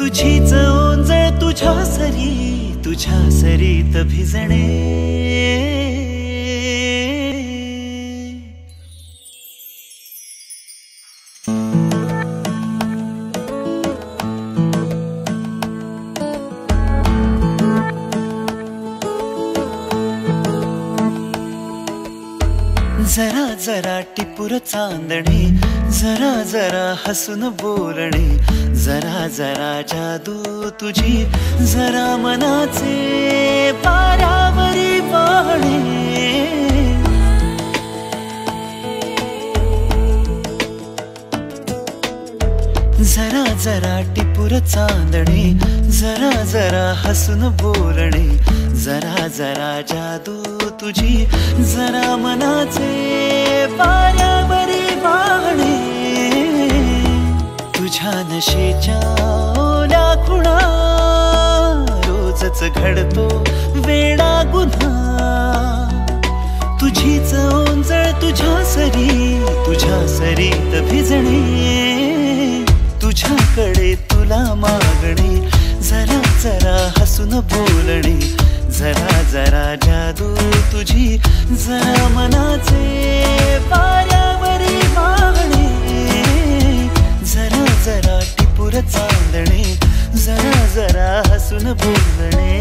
तुझीच ओंजळ तुझ्या सरीत भिजणे. जरा जरा टिपूर चांदणे, जरा जरा हसून बोलणे, जरा जरा जादू तुझी, जरा मनाचे पारावरी वाहणे. जरा जरा टिपूर चांदणे, जरा जरा हसून बोलणे, जरा जरा जादू तुझी, जरा मनाचे पारावरी वाहणे. तुझ्या नशेच्या ओल्या खुणा, रोजच घडतो वेडा गुन्हा. तुझीच ओंजळ तुझ्या सरीत भिजणे. तुझ्याकडे तुला मागणे, जरा जरा हसून बोलणे, जरा जरा जादू तुझी, जरा मनाचे पारावरी वाहणे. जरा जरा टिपूर चांदणे, जरा जरा हसून बोलणे.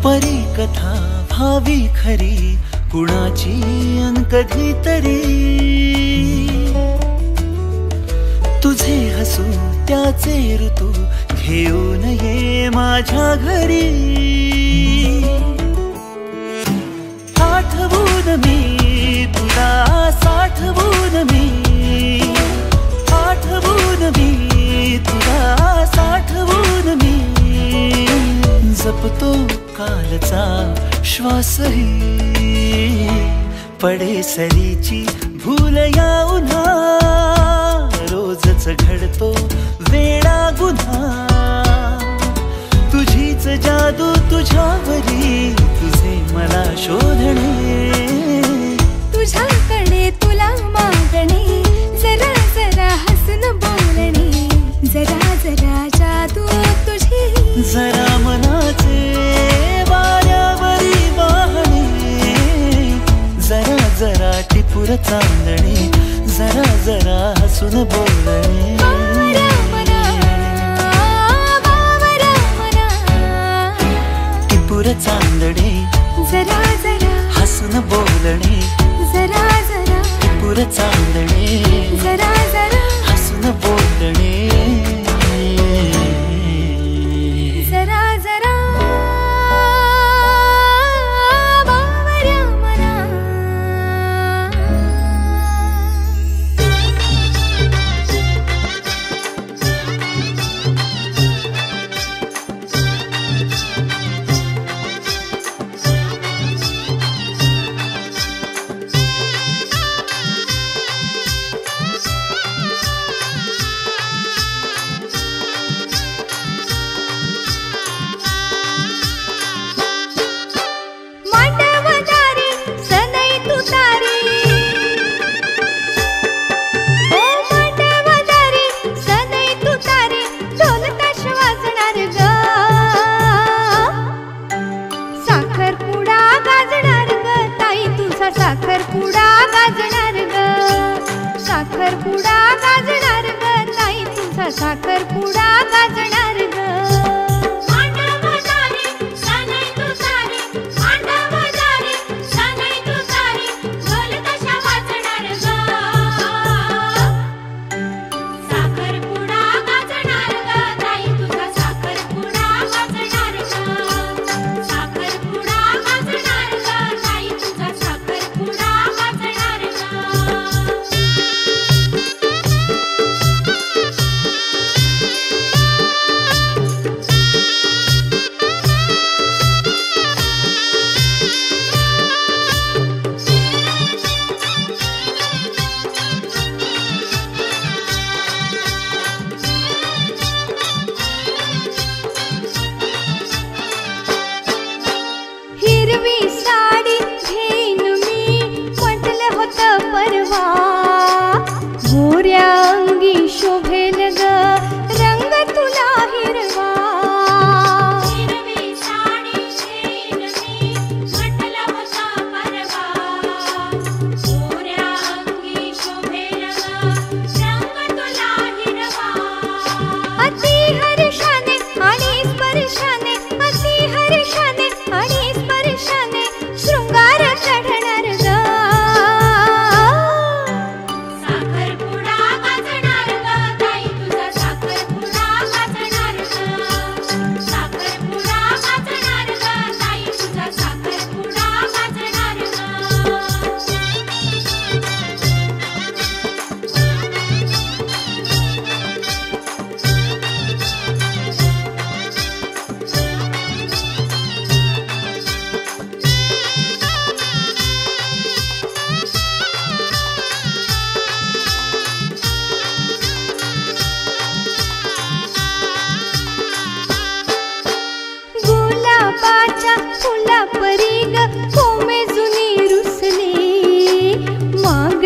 परी कथा भावी खरी, कुणाची अन कधी तरी. तुझे हसू त्याचे ऋतू, घेऊन ये माझ्या घरी. आठवून मी तुला, साठवून मी, आठवून मी तुला, साठवून मी. जपतो कालचा श्वासही, पडे सरीची भूल या उन्हा. रोजच घडतो वेडा गुन्हा. तुझीच जादू तुझ्यावरी, तुझे मला शोधणे. तुझ्याकडे तुला मागणे, जरा जरा हसून बोलणे, जरा जरा जादू तुझी, जरा मनाचे वाऱ्यावरी वाहणे. जरा जरा टिपूर चांदणे, जरा जरा हसून बोलणे. टिपूर चांदणे, जरा जरा हसून बोलणे, जरा जरा टिपूर चांदणे, जरा जरा हसून बोलणे. जरा जरा बावऱ्या मना. साखरपुडा गाजणार ग.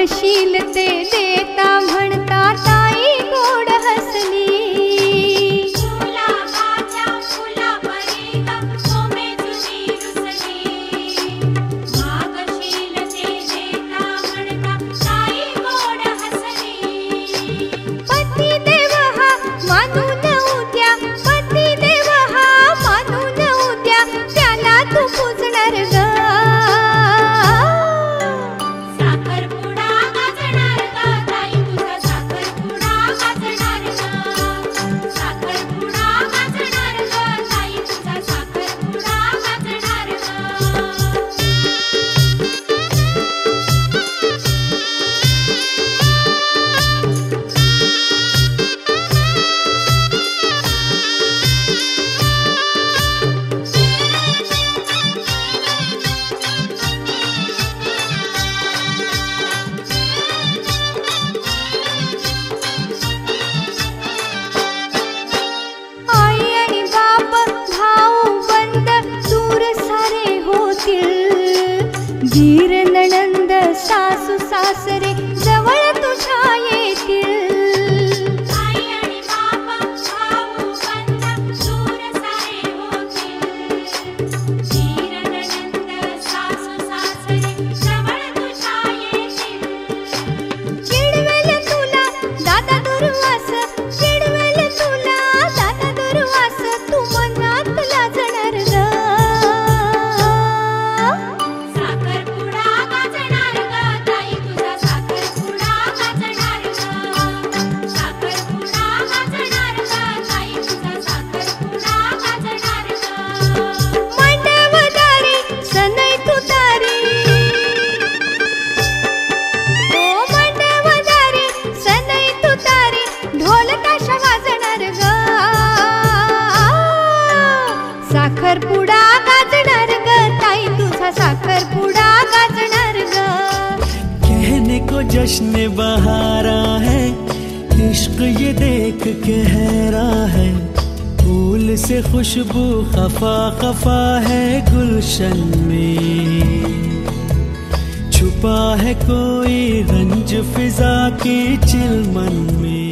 शीलते देता म्हणता ताई गोड हसली. गुलाबाच्या फुलापरी कोमे जुनी रुसली. माग शीलते देता म्हणता ताई गोड हसली. पती देव हा मानून उद्या, पती देव हा मानून उद्या, त्याला तू पूजणार ग. धीर नणंद सासू सासरे जवळ तुझ्या येतील. आई आणि बाबा भाऊ बंद दूर सारे होतील. धीर नणंद सासू सासरे जवळ तुझ्या येतील. चिडवेल तुला दादा दुर्वास, चिडवेल तुला दादा दुर्वास, तू मनात लाजणार ग. साखरपुडा गाजणार ग ताई तुझा, साखरपुडा गाजणार ग. कहने को जश्न बहारा है, इश्क ये देख के हैरा है. फूल से खुशबू खफा खफा है गुलशन में. छुपा है कोई रंज फिजा के चिलमन में.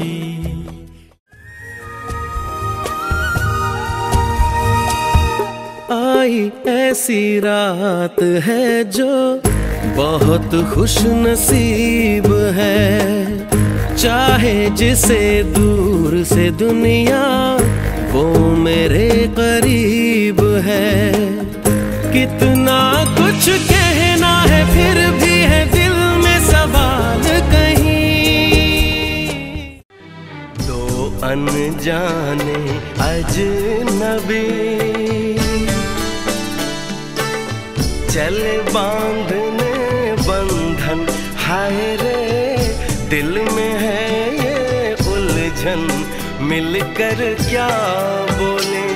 आई ऐसी रात है जो बहुत खुश नसीब है. चाहे जिसे दूर से दुनिया, वो मेरे करीब है। कितना कुछ कहना है फिर भी है दिल में सवाल कहीं। दो अनजाने अजनबी चले बांधने बंधन, हाय रे दिल में है ये उलझन। मिलकर क्या बोले,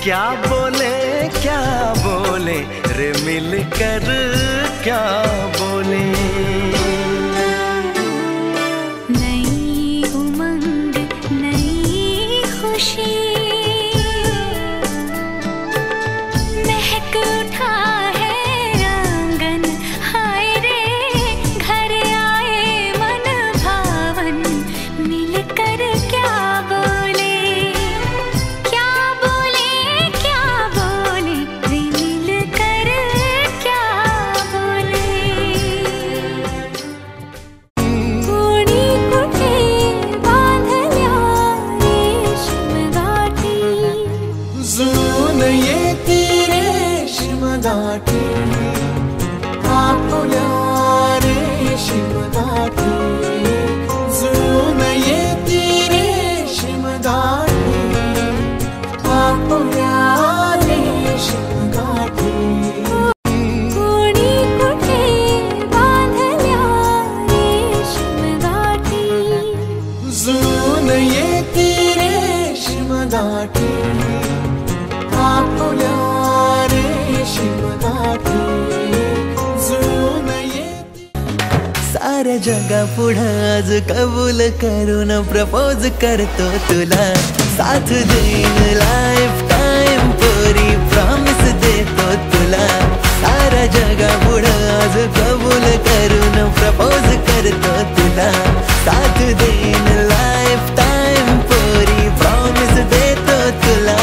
क्या बोले, क्या बोले रे, मिलकर क्या बोले। नई उमंग नई खुशी महक उठा है आंगन, हाय रे घर आए मन भावन। मिलकर क्या बोले, क्या बोले, क्या बोले रे, मिलकर क्या बोले। कोणी कुठे बांधल्या रेशीमगाठी, जून येती रेशीमगाठी, आपुल्या रेशीमगाठी। जून येती रेशीमगाठी, आपुल्या रेशीमगाठी। कोणी कुठे बांधल्या रेशीमगाठी, जून येती रेशीमगाठी, आपुल्या रेशीमगाठी। जून येती। साऱ्या जगापुढं आज कबूल करून प्रपोज करतो तुला, साथ देईन लाईफ टाइम पोरी, प्रॉमिस देतो तुला। साऱ्या जगापुढं आज कबूल करून प्रपोज करतो तुला, साथ देईन लाईफ टाइम पोरी, प्रॉमिस देतो तुला।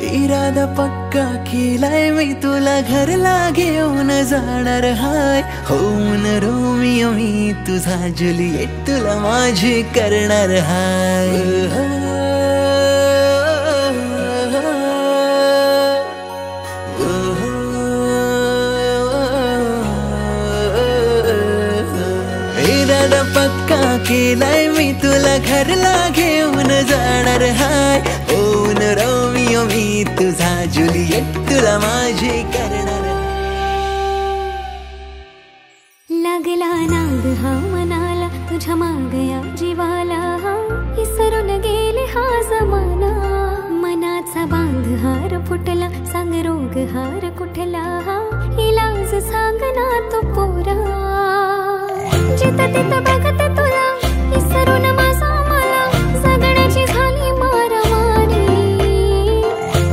इरादा पक्का केलाय मी तुला, घरला घेऊन जाणार हाय। होऊन रोमियो मी तुझा, जुलिएट तुला माझी करणार हाय। इरादा पक्का केलाय मी तुला, घरला घेऊन जाणार हाय। होऊन रोमियो मी तुझा, जुलिएट तुला माझी करणार। लागला नाद हा मनाला, तुझ्या मागया जीवाला, विसरून गेले हा जमाना। मनाचा बांध हार फुटला, सांग रोग हार कुठला, इलाज सांग ना तो पोरा। जिथं तिथं बघते तुला, विसरून माझा मला, जगण्याची झाली मारामारी।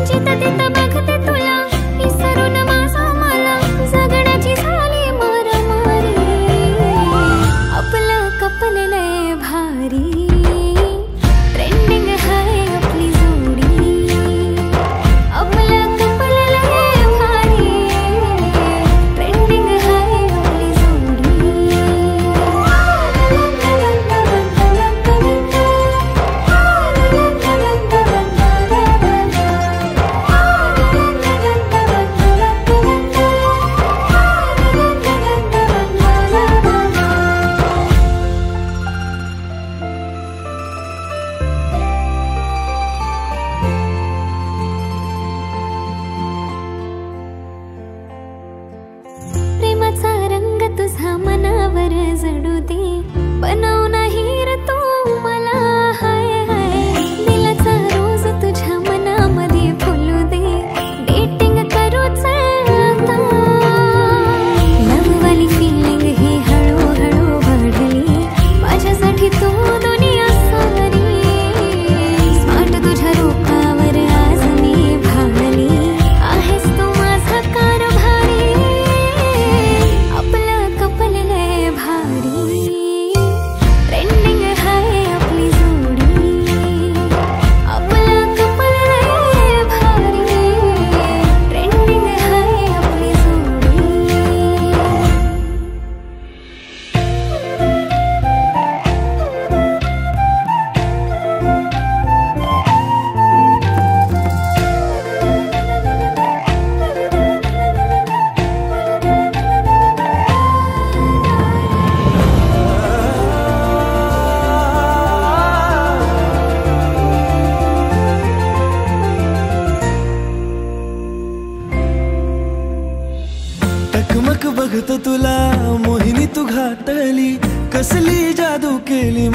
जिथं तिथं बघते तुला, विसरून माझा मला, जगण्याची झाली मारामारी। आपलं कपल लय भारी, ट्रेंडिंग आहे आपली जोडी। आपलं कपल लय भारी, ट्रेंडिंग आहे आपली जोडी।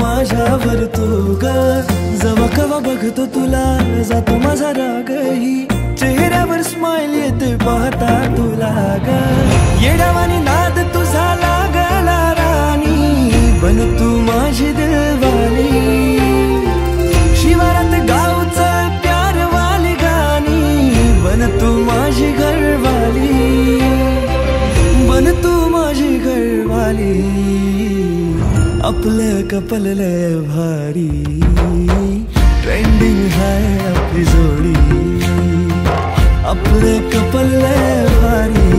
माझ्यावर तू ग. जवा कवा बघतो तुला जातो माझा रागही, चेहऱ्यावर स्माइल येते पाहता तुला ग. येडावानी नाद तुझा लागला राणी, बन तू माझी दिलवाली. शिवारात गावचं प्यारवाली गाणी, बन तू माझी घरवाली. बन तू माझी घरवाली. आपलं कपल लय भारी, ट्रेंडिंग है आपली जोडी. आपलं कपल लय भारी,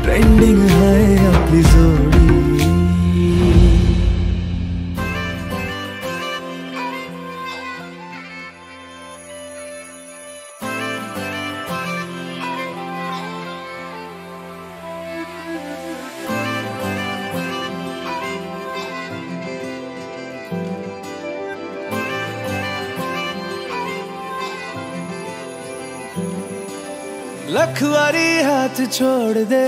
ट्रेंडिंग है आपली जोडी. लखवारी हाथ छोड़ दे,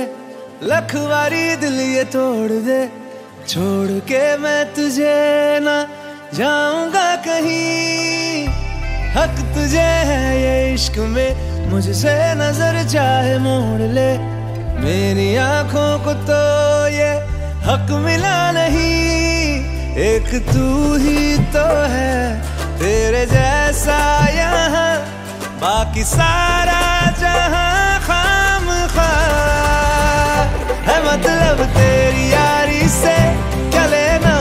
लखवारी दिल ये तोड़ दे. छोड़ के मैं तुझे ना जाऊंगा कहीं. हक तुझे है ये इश्क में, मुझसे नजर चाहे मोड़ ले. मेरी आंखों को तो ये हक मिला नहीं. एक तू ही तो है तेरे जैसा यहाँ, बाकी सारा जहां खामखा है. मतलब तेरी यारी से क्या लेना